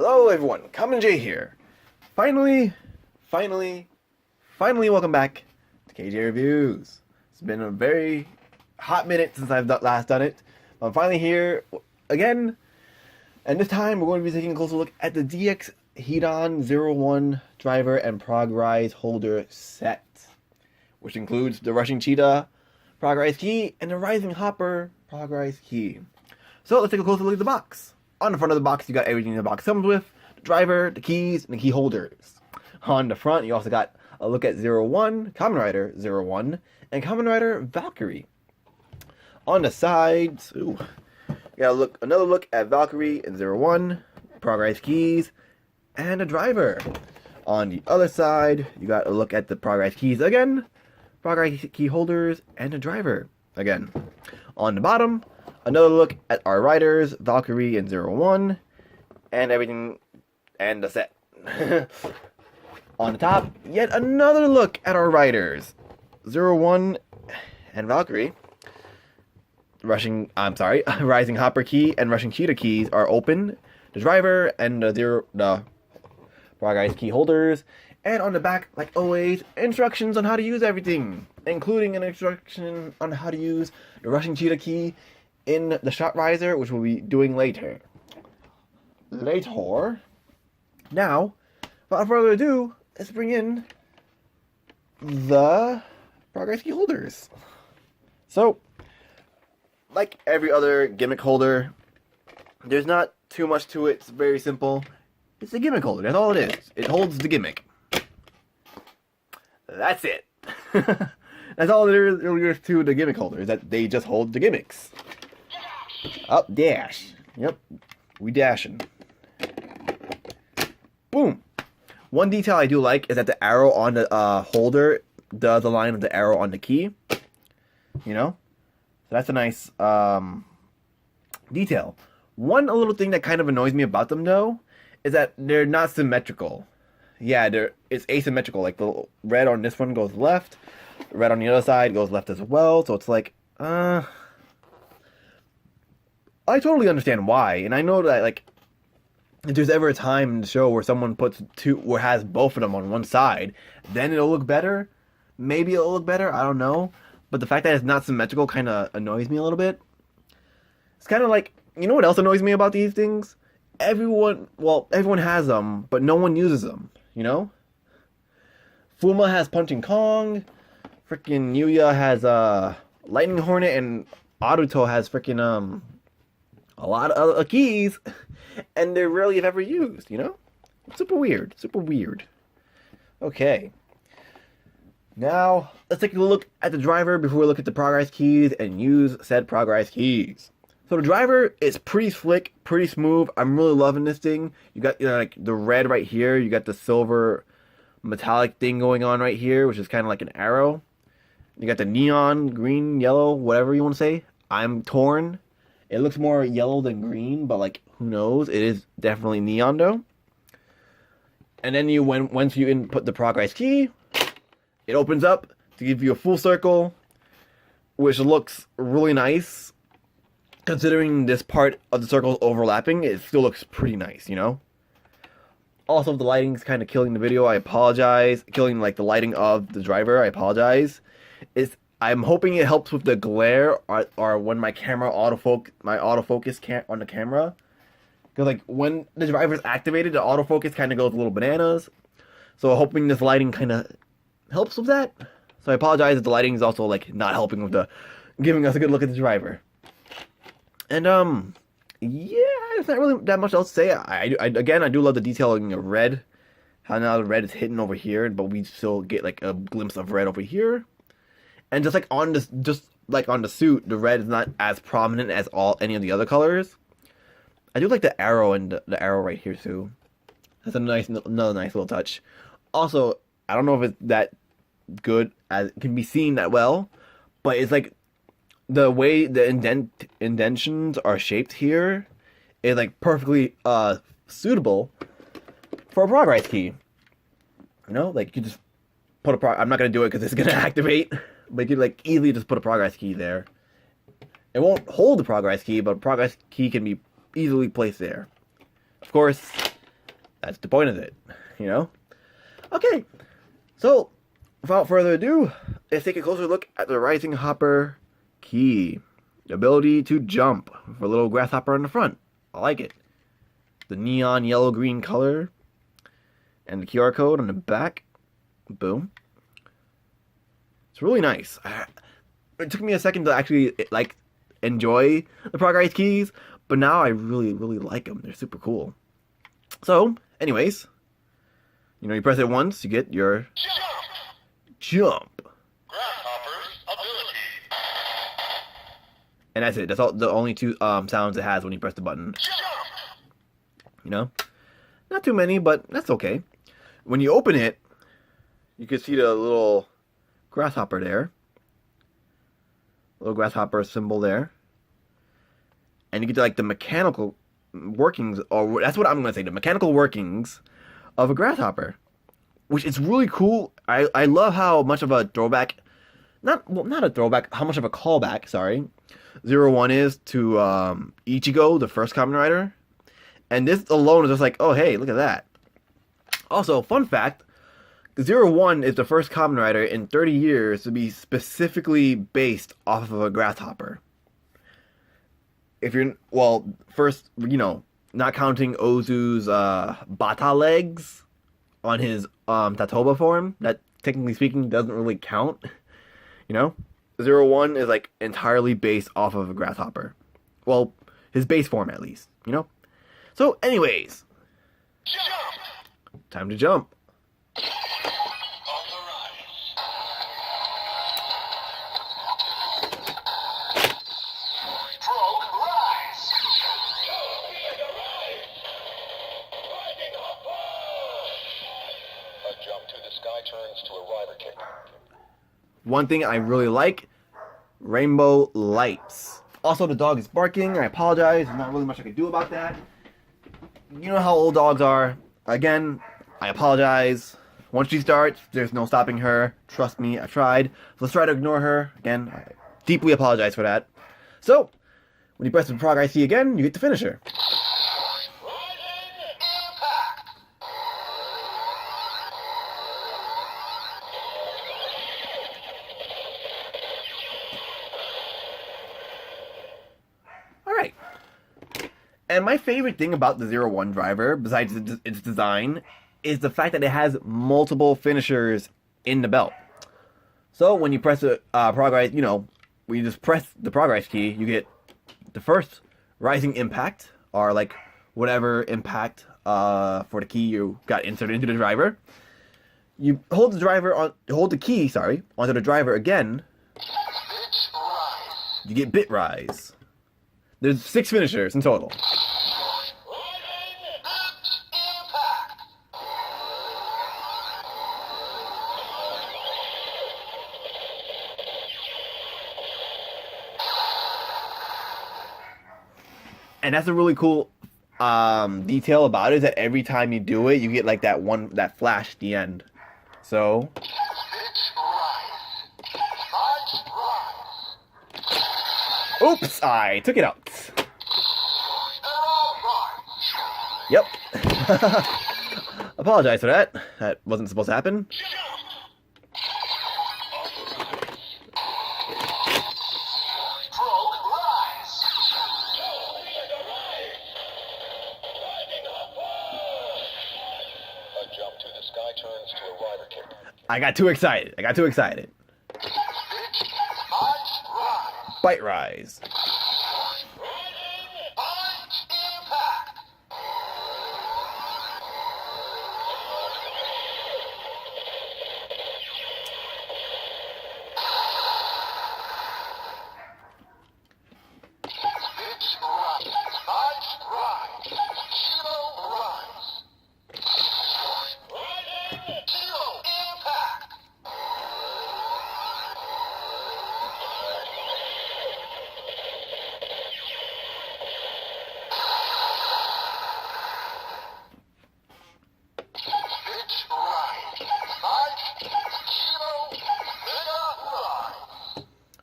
Hello everyone, Kamenjay here. Finally, welcome back to KJReviews. It's been a very hot minute since I've last done it. I'm finally here again, and this time we're going to be taking a closer look at the DX Hiden 01 driver and Progrise holder set, which includes the Rushing Cheetah Progrise key and the Rising Hopper Progrise key. So let's take a closer look at the box. On the front of the box, you got everything the box comes with: the driver, the keys, and the key holders. On the front, you also got a look at 01, Kamen Rider 01, and Kamen Rider Valkyrie. On the sides, you got another look at Valkyrie and 01, Progrise keys, and a driver. On the other side, you got a look at the Progrise keys again, Progrise key holders, and a driver again. On the bottom, another look at our riders, Valkyrie and 01, and everything, and the set. On the top, yet another look at our riders, 01 and Valkyrie. Rising Hopper key and Rushing Cheetah keys are open. The driver and the Progrise key holders. And on the back, like always, instructions on how to use everything, including an instruction on how to use the Rushing Cheetah key in the shot riser, which we'll be doing later. Now, without further ado, let's bring in the Progrise key holders. So, like every other gimmick holder, there's not too much to it. It's very simple. It's a gimmick holder. That's all it is. It holds the gimmick. That's it. That's all there is to the gimmick holder, is that they just hold the gimmicks. Up, dash. Yep, we dashing. Boom. One detail I do like is that the arrow on the holder does align with the arrow on the key. You know? So that's a nice detail. One little thing that kind of annoys me about them, though, is that they're not symmetrical. Yeah, it's asymmetrical. Like, the red on this one goes left, the red on the other side goes left as well. So it's like, I totally understand why, and I know that, like, if there's ever a time in the show where someone has both of them on one side, then it'll look better. Maybe it'll look better, I don't know. But the fact that it's not symmetrical kind of annoys me a little bit. It's kind of like, you know what else annoys me about these things? Everyone has them, but no one uses them, you know? Fuma has Punching Kong, freaking Yuya has Lightning Hornet, and Aruto has freaking a lot of other keys, and they're rarely if ever used, you know? Super weird. Okay. Now, let's take a look at the driver before we look at the Progrise keys and use said Progrise keys. So the driver is pretty slick, pretty smooth. I'm really loving this thing. You got, like, the red right here. You got the silver metallic thing going on right here, which is kind of like an arrow. You got the neon, green, yellow, whatever you want to say. I'm torn. It looks more yellow than green, but, like, who knows? It is definitely neon, though. And then once you input the Progrise key, it opens up to give you a full circle, which looks really nice. Considering this part of the circle is overlapping, it still looks pretty nice, you know? Also, the lighting's kind of killing the video. I apologize. Killing, like, the lighting of the driver. I apologize. I'm hoping it helps with the glare or when my camera autofocus on the camera. Because, like, when the driver's activated, the autofocus kind of goes a little bananas. So, hoping this lighting kind of helps with that. So, I apologize if the lighting is also, like, not helping with giving us a good look at the driver. And, yeah, there's not really that much else to say. Again, I do love the detailing of red. How now the red is hidden over here, but we still get, like, a glimpse of red over here. And just like on the suit, the red is not as prominent as any of the other colors. I do like the arrow and the arrow right here too. That's another nice little touch. Also, I don't know if it's that good as it can be seen that well, but it's like the way the indentions are shaped here is like perfectly suitable for a Progrise key. You know, like you just put I'm not gonna do it because it's gonna activate. But you could, like, easily just put a Progrise key there. It won't hold the Progrise key, but a Progrise key can be easily placed there. Of course, That's the point of it, you know? Okay, so without further ado, let's take a closer look at the Rising Hopper key. The ability to jump with a little grasshopper on the front. I like it. The neon yellow-green color and the QR code on the back. Boom. It's really nice. It took me a second to actually like enjoy the Progrise keys, but now I really like them. They're super cool. So, anyways, you press it once, you get your jump. Grasshopper's ability. And that's it. That's all. The only two sounds it has when you press the button. Jump. Not too many, but that's okay. When you open it, you can see the little grasshopper there. Little grasshopper symbol there. And you get to like the mechanical workings, or that's what I'm going to say, the mechanical workings of a grasshopper. Which is really cool. I love how much of a throwback, not a throwback, how much of a callback, sorry, 01 is to Ichigo, the first Kamen Rider. And this alone is just like, oh hey, look at that. Also, fun fact, 01 is the first Kamen Rider in 30 years to be specifically based off of a grasshopper. If you're, well, first, not counting Ozu's bata legs on his Tatoba form, that technically speaking doesn't really count. 01 is like entirely based off of a grasshopper. Well, his base form at least, So anyways, Jump. time to jump. Progrise. A jump to the sky turns to a rider kick. One thing I really like, rainbow lights. Also, the dog is barking. I apologize. There's not really much I can do about that. You know how old dogs are. Again, I apologize. Once she starts, there's no stopping her. Trust me, I've tried. So let's try to ignore her. Again, I deeply apologize for that. So, when you press the Progrise key again, you get the finisher. Alright. And my favorite thing about the 01 driver, besides its design, is the fact that it has multiple finishers in the belt. So when you press the Progrise, when you just press the Progrise key, you get the first Rising Impact, or like whatever impact for the key you got inserted into the driver. You hold the key onto the driver again. You get Bit Rise. There's 6 finishers in total. And that's a really cool detail about it, is that every time you do it, you get like that flash at the end. So. Oops, I took it out. Yep. Apologize for that. That wasn't supposed to happen. I got too excited. Bite Rise.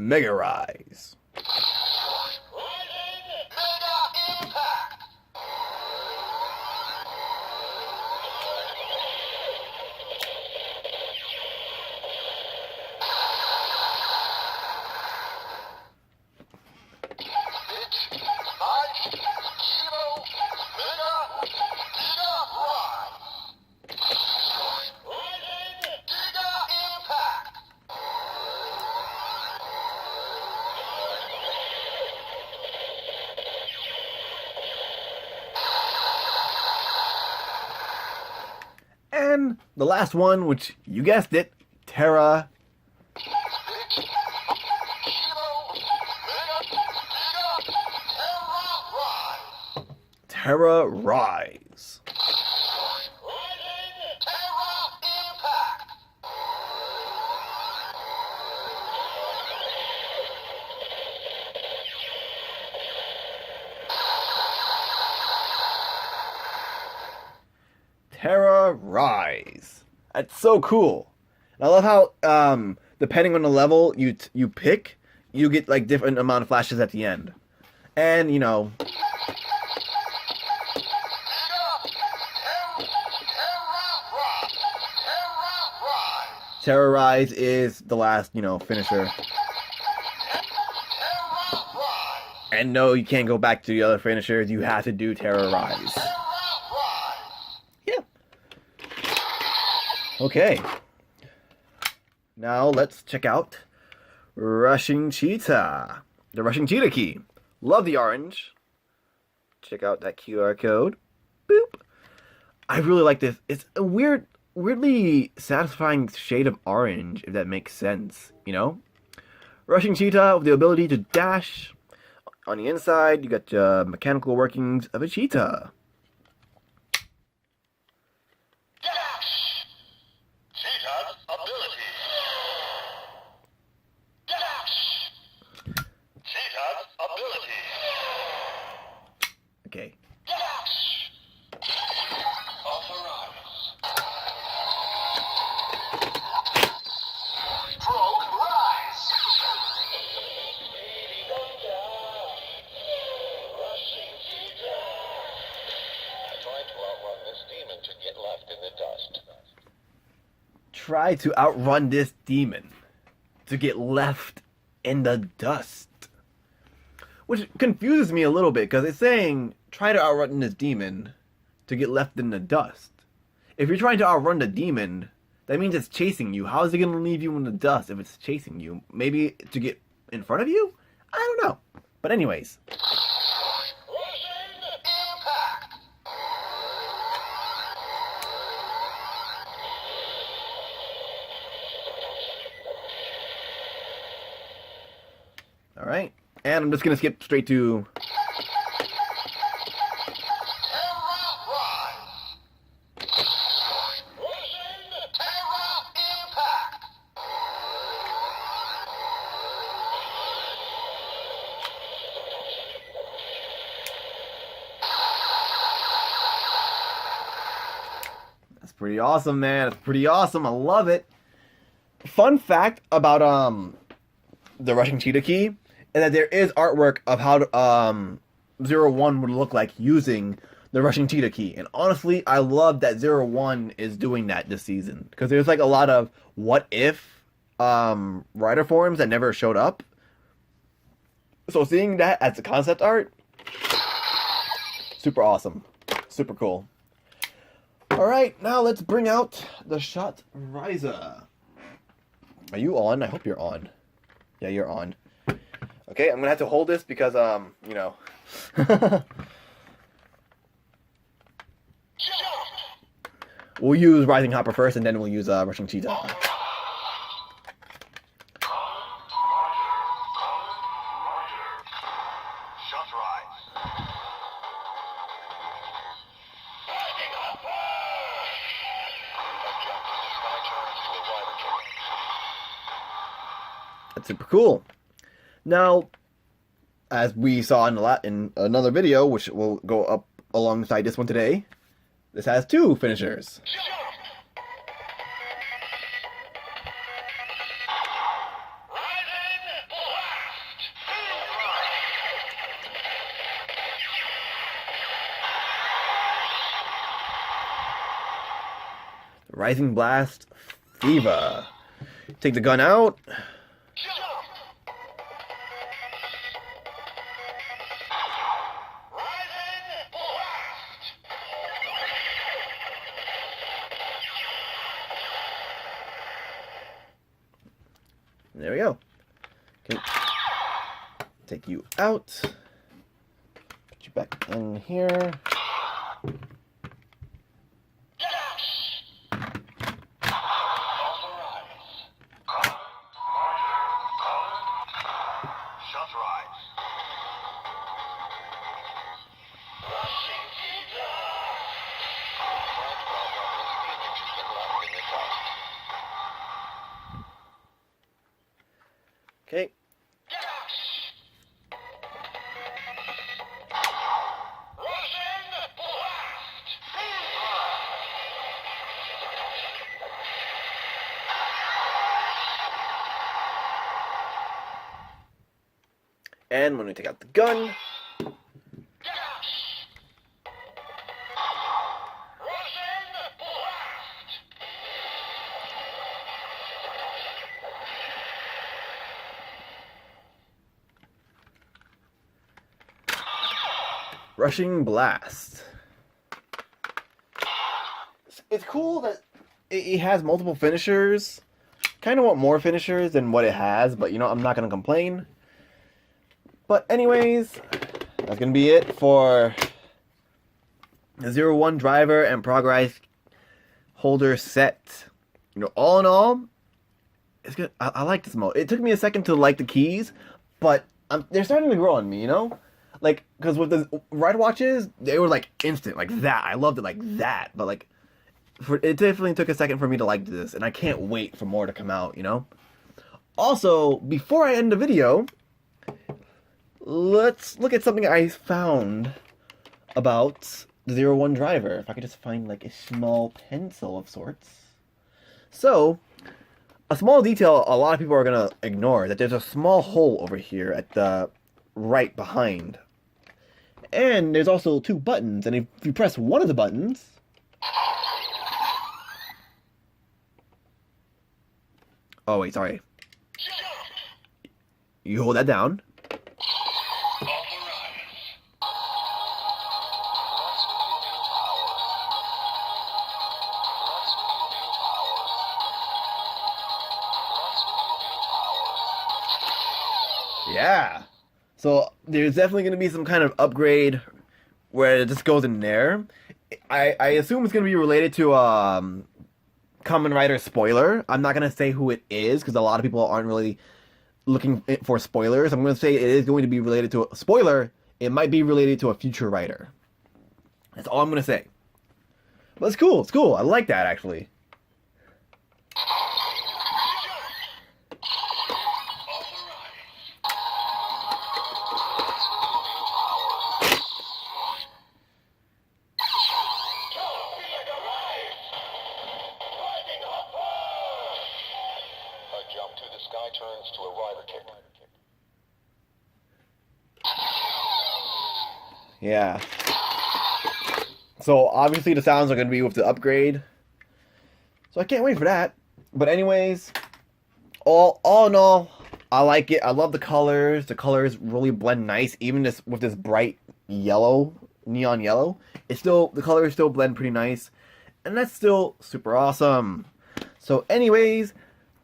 Mega Rise. And the last one, which you guessed it, Terra. Terra Rise. Terra Rise. That's so cool. And I love how depending on the level you pick, you get like different amount of flashes at the end. And you know, Terra Rise is the last, you know, finisher. And no, you can't go back to the other finishers. You have to do Terra Rise. Yeah. Okay. Now let's check out Rushing Cheetah. The Rushing Cheetah key. Love the orange. Check out that QR code. Boop. I really like this. It's a weirdly satisfying shade of orange, if that makes sense, you know? Rushing Cheetah with the ability to dash. On the inside, you got the mechanical workings of a cheetah. Dash! Cheetah's ability. Dash! Cheetah's ability. Okay. Dash! Authorize. Progrise! Rushing Cheetah! Try to outrun this demon to get left in the dust. Try to outrun this demon to get left in the dust. Which confuses me a little bit, because it's saying, try to outrun this demon to get left in the dust. If you're trying to outrun the demon, that means it's chasing you. How is it going to leave you in the dust if it's chasing you? Maybe to get in front of you? I don't know. But anyways. Rushing impact! Alright. And I'm just going to skip straight to... That's pretty awesome, man. It's pretty awesome. I love it. Fun fact about the Rushing Cheetah key is that there is artwork of how 01 would look like using the Rushing Cheetah key. And honestly, I love that 01 is doing that this season, because there's like a lot of what if writer forms that never showed up. So seeing that as a concept art, super awesome. Super cool. Alright, now let's bring out the Shot Riser. Are you on? I hope you're on. Yeah, you're on. Okay, I'm gonna have to hold this because, you know. We'll use Rising Hopper first, and then we'll use Rushing Cheetah. That's super cool. Now, as we saw in another video, which will go up alongside this one today, this has two finishers. Rising Blast Fever. Take the gun out. There we go. Okay. Take you out. Put you back in here. And when we take out the gun, Rushing Blast. It's cool that it has multiple finishers. Kind of want more finishers than what it has, but you know, I'm not going to complain. But anyways, that's going to be it for the 01 driver and Progrise holder set. You know, all in all, it's good. I like this mode. It took me a second to like the keys, but they're starting to grow on me, you know? Like, because with the ride watches, they were like instant, like that. I loved it like that, but like, it definitely took a second for me to like this, and I can't wait for more to come out, you know? Also, before I end the video, let's look at something I found about the 01 driver. If I could just find like a small pencil of sorts. So, a small detail a lot of people are going to ignore, that there's a small hole over here at the right behind. And there's also 2 buttons, and if you press one of the buttons, oh wait, sorry. You hold that down. Yeah. So there's definitely going to be some kind of upgrade where it just goes in there. I assume it's going to be related to Kamen Rider spoiler. I'm not going to say who it is because a lot of people aren't really looking for spoilers. I'm going to say it is going to be related to a spoiler. It might be related to a future writer. That's all I'm going to say. But it's cool. It's cool. I like that actually. Jump to the sky turns to a rider kick. Yeah. So obviously the sounds are going to be with the upgrade. So I can't wait for that. But anyways, all in all, I like it. I love the colors. The colors really blend nice. Even this with this bright yellow, neon yellow, the colors still blend pretty nice. And that's still super awesome. So anyways,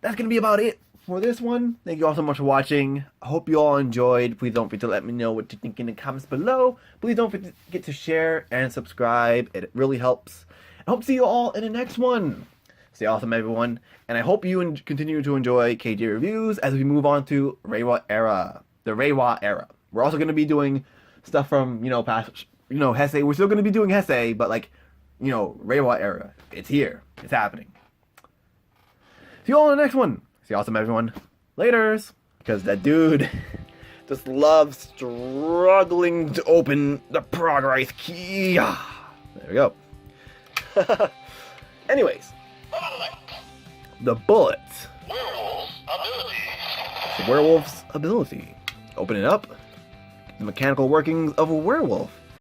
that's going to be about it for this one. Thank you all so much for watching. I hope you all enjoyed. Please don't forget to let me know what you think in the comments below. Please don't forget to share and subscribe. It really helps. I hope to see you all in the next one. Stay awesome, everyone. And I hope you continue to enjoy KJReviews as we move on to Reiwa era. The Reiwa era. We're also going to be doing stuff from, past, Heisei. We're still going to be doing Heisei, but like, Reiwa era. It's here. It's happening. See you all in the next one. See you awesome, everyone. Laters. Because that dude just loves struggling to open the Progrise key. There we go. Anyways. The bullet. Werewolf's ability. The werewolf's ability. Open it up. The mechanical workings of a werewolf.